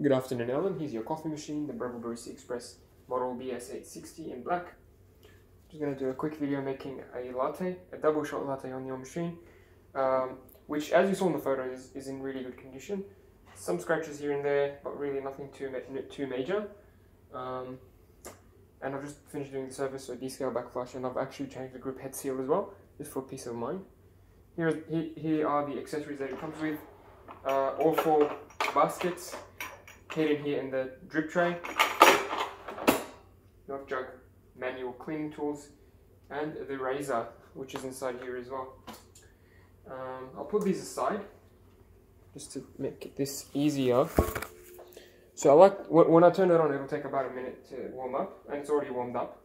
Good afternoon, Alan. Here's your coffee machine, the Breville Barista Express model BES870 in black. Just going to do a quick video making a latte, a double shot latte on your machine, which, as you saw in the photo, is in really good condition. Some scratches here and there, but really nothing too major. And I've just finished doing the service, so descale backflush, and I've actually changed the grip head seal as well, just for peace of mind. Here are the accessories that it comes with. All 4 baskets hidden here in the drip tray, milk jug, manual cleaning tools, and the razor, which is inside here as well. I'll put these aside just to make this easier. So I like, when I turn it on, it'll take about a minute to warm up, and it's already warmed up.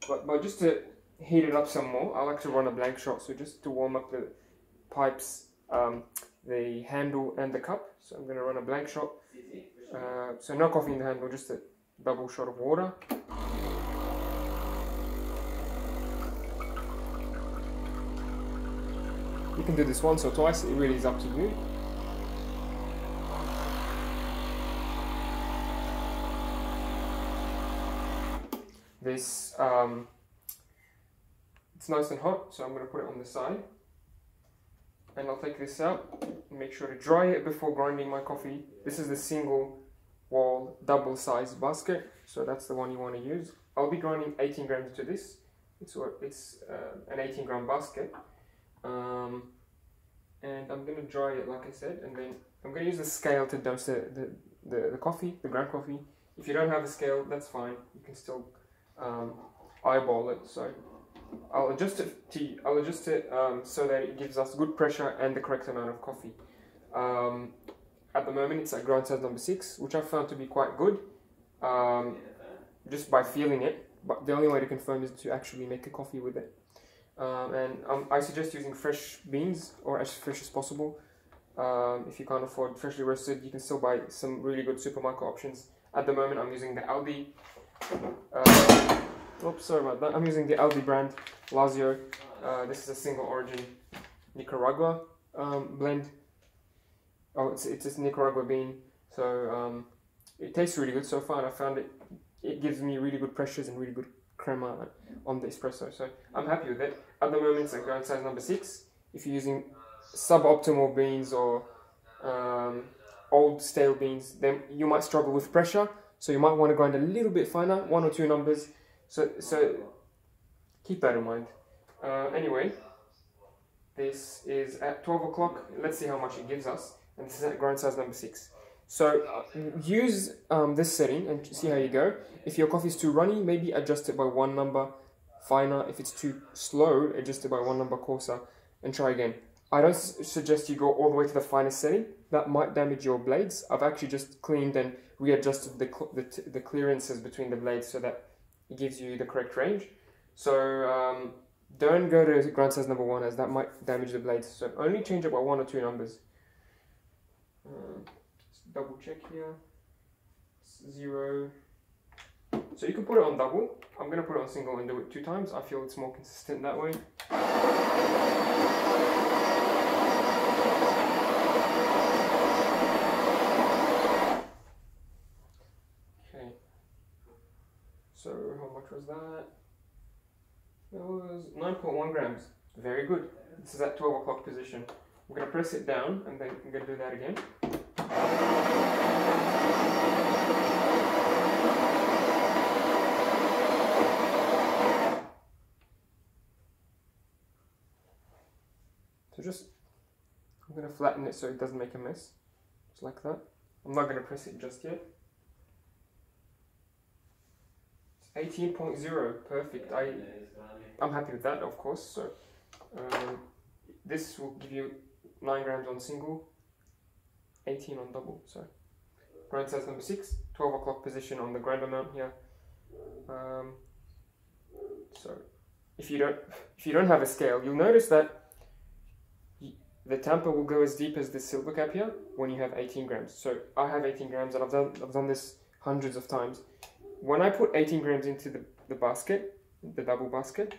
But just to heat it up some more, I like to run a blank shot, so just to warm up the pipes, the handle and the cup. So I'm going to run a blank shot. So no coffee in the handle, just a double shot of water. You can do this once or twice, it really is up to you. This, it's nice and hot, so I'm going to put it on the side. And I'll take this out and make sure to dry it before grinding my coffee. This is the single wall double sized basket, so that's the one you want to use. I'll be grinding 18 grams into this. It's an 18 gram basket. And I'm going to dry it like I said, and then I'm going to use the scale to dose the coffee, the ground coffee. If you don't have a scale, that's fine. You can still eyeball it. So I'll adjust it so that it gives us good pressure and the correct amount of coffee. At the moment it's at grind size number 6, which I found to be quite good, just by feeling it, but the only way to confirm is to actually make a coffee with it. I suggest using fresh beans, or as fresh as possible. If you can't afford freshly roasted, you can still buy some really good supermarket options. At the moment I'm using the Aldi, oops, sorry about that. I'm using the Aldi brand Lazio. This is a single origin Nicaragua blend. Oh, it's a Nicaragua bean, so it tastes really good so far, and I found it gives me really good pressures and really good crema on the espresso, so I'm happy with it. At the moment it's at grind size number 6. If you're using suboptimal beans or old stale beans, then you might struggle with pressure, so you might want to grind a little bit finer, 1 or 2 numbers, so keep that in mind. Anyway, this is at 12 o'clock, let's see how much it gives us, and this is at grind size number 6. So use this setting and see how you go. If your coffee is too runny, maybe adjust it by 1 number finer. If it's too slow, adjust it by 1 number coarser, and try again. I don't suggest you go all the way to the finest setting. That might damage your blades. I've actually just cleaned and readjusted the clearances between the blades so that it gives you the correct range. So don't go to grind size number 1, as that might damage the blades. So only change it by 1 or 2 numbers. Double check here. 0. So you can put it on double. I'm going to put it on single and do it 2 times. I feel it's more consistent that way. Okay. So how much was that? That was 9.1 grams. Very good. This is at 12 o'clock position. I'm going to press it down and then I'm going to do that again. So I'm going to flatten it so it doesn't make a mess, just like that. I'm not going to press it just yet. It's 18.0, perfect. I'm happy with that, of course. So this will give you 9 grams on single, 18 on double. So grind size number 6, 12 o'clock position on the grind amount here. So if you don't have a scale, you'll notice that the tamper will go as deep as the silver cap here when you have 18 grams. So I have 18 grams and I've done this hundreds of times. When I put 18 grams into the basket, the double basket,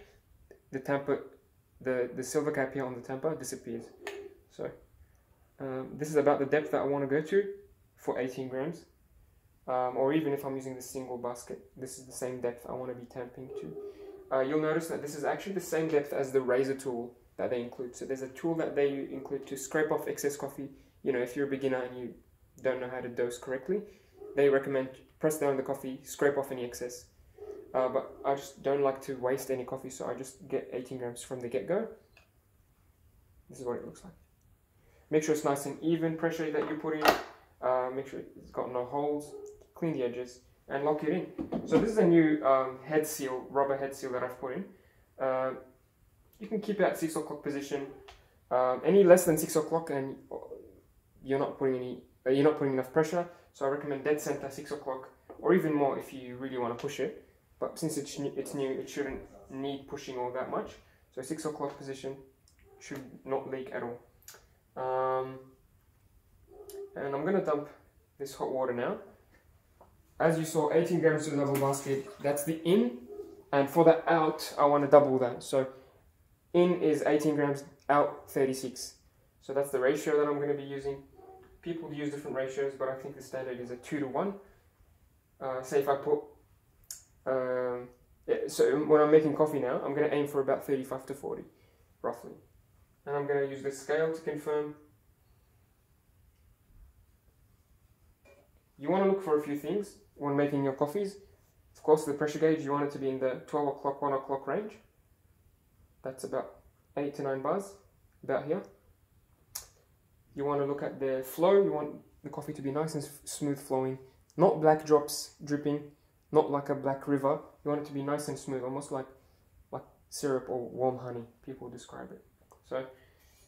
the tamper, the silver cap here on the tamper disappears. So this is about the depth that I want to go to for 18 grams. or even if I'm using the single basket, this is the same depth I want to be tamping to. You'll notice that this is actually the same depth as the razor tool that they include. So there's a tool that they include to scrape off excess coffee. You know, if you're a beginner and you don't know how to dose correctly, they recommend press down the coffee, scrape off any excess. But I just don't like to waste any coffee, so I just get 18 grams from the get-go. This is what it looks like. Make sure it's nice and even pressure that you put in. Make sure it's got no holes. Clean the edges and lock it in. So this is a new head seal, rubber head seal that I've put in. You can keep it at 6 o'clock position. Any less than 6 o'clock and you're not putting enough pressure. So I recommend dead center 6 o'clock, or even more if you really want to push it. But since it's new, it shouldn't need pushing all that much. So 6 o'clock position should not leak at all. And I'm gonna dump this hot water now. As you saw, 18 grams to the double basket, that's the in. And for the out, I want to double that. So in is 18 grams, out 36. So that's the ratio that I'm going to be using. People use different ratios, but I think the standard is a 2 to 1. Say if I put, so when I'm making coffee now, I'm going to aim for about 35 to 40, roughly. And I'm going to use the scale to confirm. You want to look for a few things when making your coffees. Of course, the pressure gauge, you want it to be in the 12 o'clock, 1 o'clock range. That's about 8 to 9 bars, about here. You want to look at the flow. You want the coffee to be nice and smooth flowing, not black drops dripping, not like a black river. You want it to be nice and smooth, almost like syrup or warm honey, people describe it. So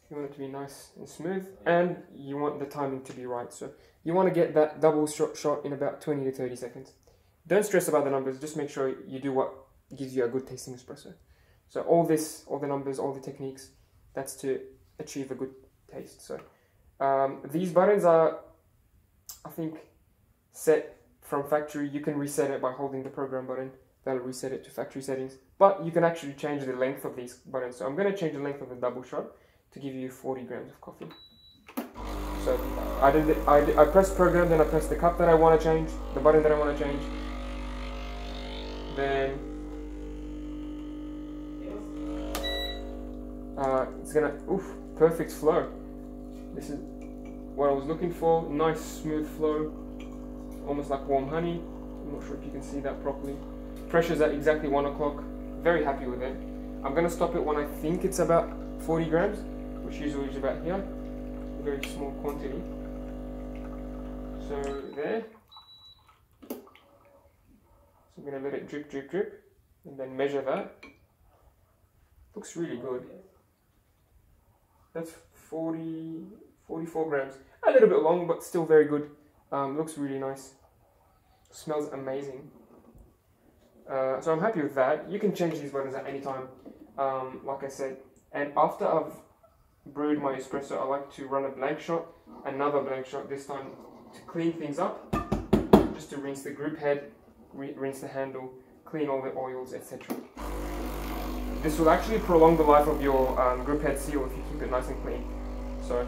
you want it to be nice and smooth, and you want the timing to be right. So you want to get that double shot in about 20 to 30 seconds. Don't stress about the numbers, just make sure you do what gives you a good tasting espresso. So all this, all the numbers, all the techniques, that's to achieve a good taste. So these buttons are, I think, set from factory. You can reset it by holding the program button. That'll reset it to factory settings. But you can actually change the length of these buttons. So I'm going to change the length of the double shot to give you 40 grams of coffee. So I pressed program, then I pressed the cup that I want to change, the button that I want to change. Then it's gonna, perfect flow. This is what I was looking for. Nice smooth flow, almost like warm honey. I'm not sure if you can see that properly. Pressure's at exactly 1 o'clock. Very happy with it. I'm gonna stop it when I think it's about 40 grams, which usually is about here. A very small quantity. So there. So I'm gonna let it drip, drip, drip, and then measure that. Looks really good. That's 44 grams. A little bit long, but still very good. Looks really nice. Smells amazing. So I'm happy with that. You can change these buttons at any time, like I said. And after I've brewed my espresso, I like to run a blank shot, another blank shot this time to clean things up, just to rinse the group head, rinse the handle, clean all the oils, etc. This will actually prolong the life of your group head seal if you keep it nice and clean. So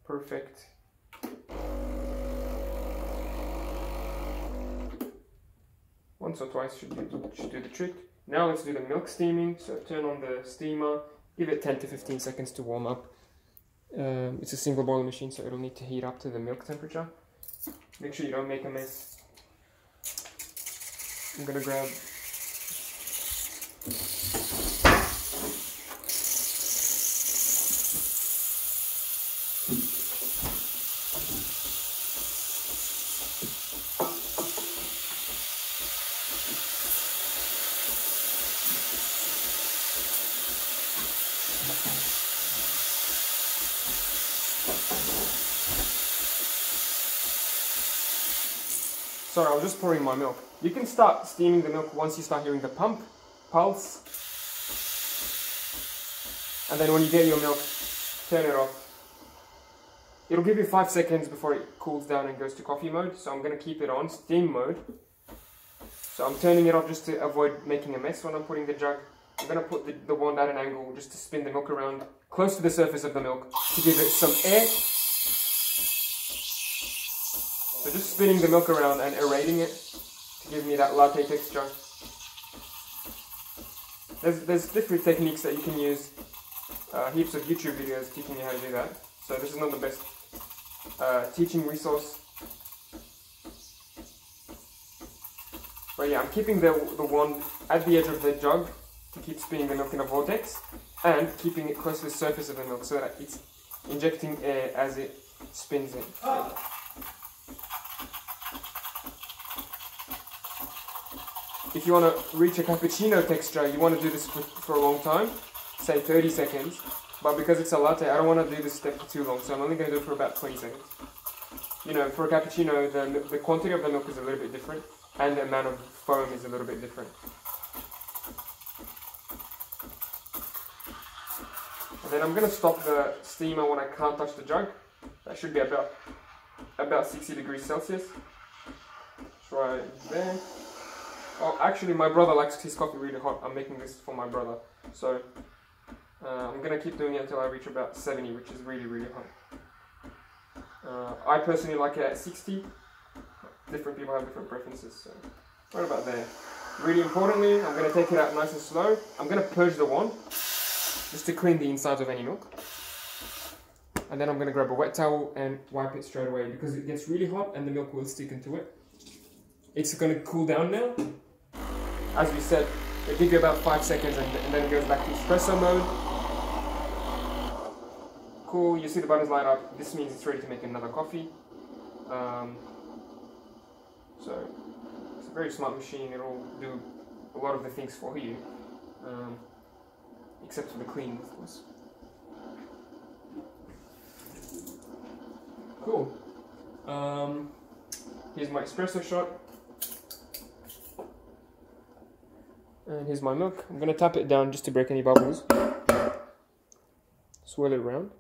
perfect. Once or twice should do the trick. Now let's do the milk steaming. So turn on the steamer, give it 10 to 15 seconds to warm up. It's a single boiler machine, so it'll need to heat up to the milk temperature. Make sure you don't make a mess. I'm gonna grab Sorry, I'm just pouring my milk. You can start steaming the milk once you start hearing the pulse. And then when you get your milk, turn it off. It'll give you 5 seconds before it cools down and goes to coffee mode. So I'm going to keep it on steam mode. So I'm turning it off just to avoid making a mess when I'm putting the jug I'm going to put the wand at an angle just to spin the milk around close to the surface of the milk to give it some air. So just spinning the milk around and aerating it to give me that latte texture. There's different techniques that you can use. Heaps of YouTube videos teaching you how to do that. So this is not the best teaching resource. But yeah, I'm keeping the wand at the edge of the jug to keep spinning the milk in a vortex and keeping it close to the surface of the milk so that it's injecting air as it spins it. If you want to reach a cappuccino texture, you want to do this for a long time, say 30 seconds. But because it's a latte, I don't want to do this step for too long, so I'm only going to do it for about 20 seconds. You know, for a cappuccino, the quantity of the milk is a little bit different, and the amount of foam is a little bit different. And then I'm going to stop the steamer when I can't touch the jug. That should be about 60 degrees Celsius. Right there. Oh, actually, my brother likes his coffee really hot. I'm making this for my brother. So, I'm going to keep doing it until I reach about 70, which is really, really hot. I personally like it at 60. Different people have different preferences. So, right about there. Really importantly, I'm going to take it out nice and slow. I'm going to purge the wand, just to clean the insides of any milk. And then I'm going to grab a wet towel and wipe it straight away because it gets really hot and the milk will stick into it. It's going to cool down now. As we said, it'll give you about 5 seconds and then it goes back to espresso mode. Cool, you see the buttons light up. This means it's ready to make another coffee. So, it's a very smart machine. It'll do a lot of the things for you. Except for the cleaning, of course. Cool. Here's my espresso shot. And here's my milk. I'm going to tap it down just to break any bubbles. Swirl it around.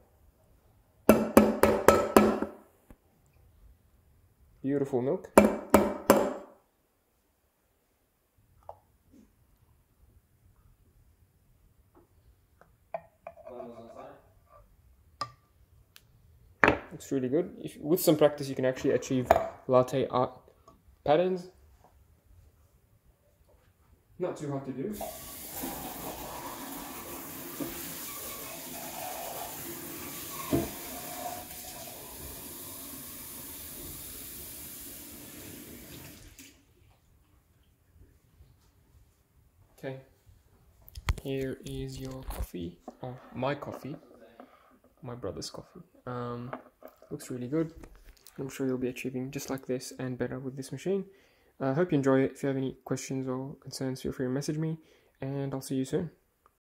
Beautiful milk. Looks really good. With some practice, you can actually achieve latte art patterns. Not too hard to do. Okay. Here is your coffee. Oh, my coffee. My brother's coffee. Looks really good. I'm sure you'll be achieving just like this and better with this machine. I hope you enjoy it. If you have any questions or concerns, feel free to message me, and I'll see you soon.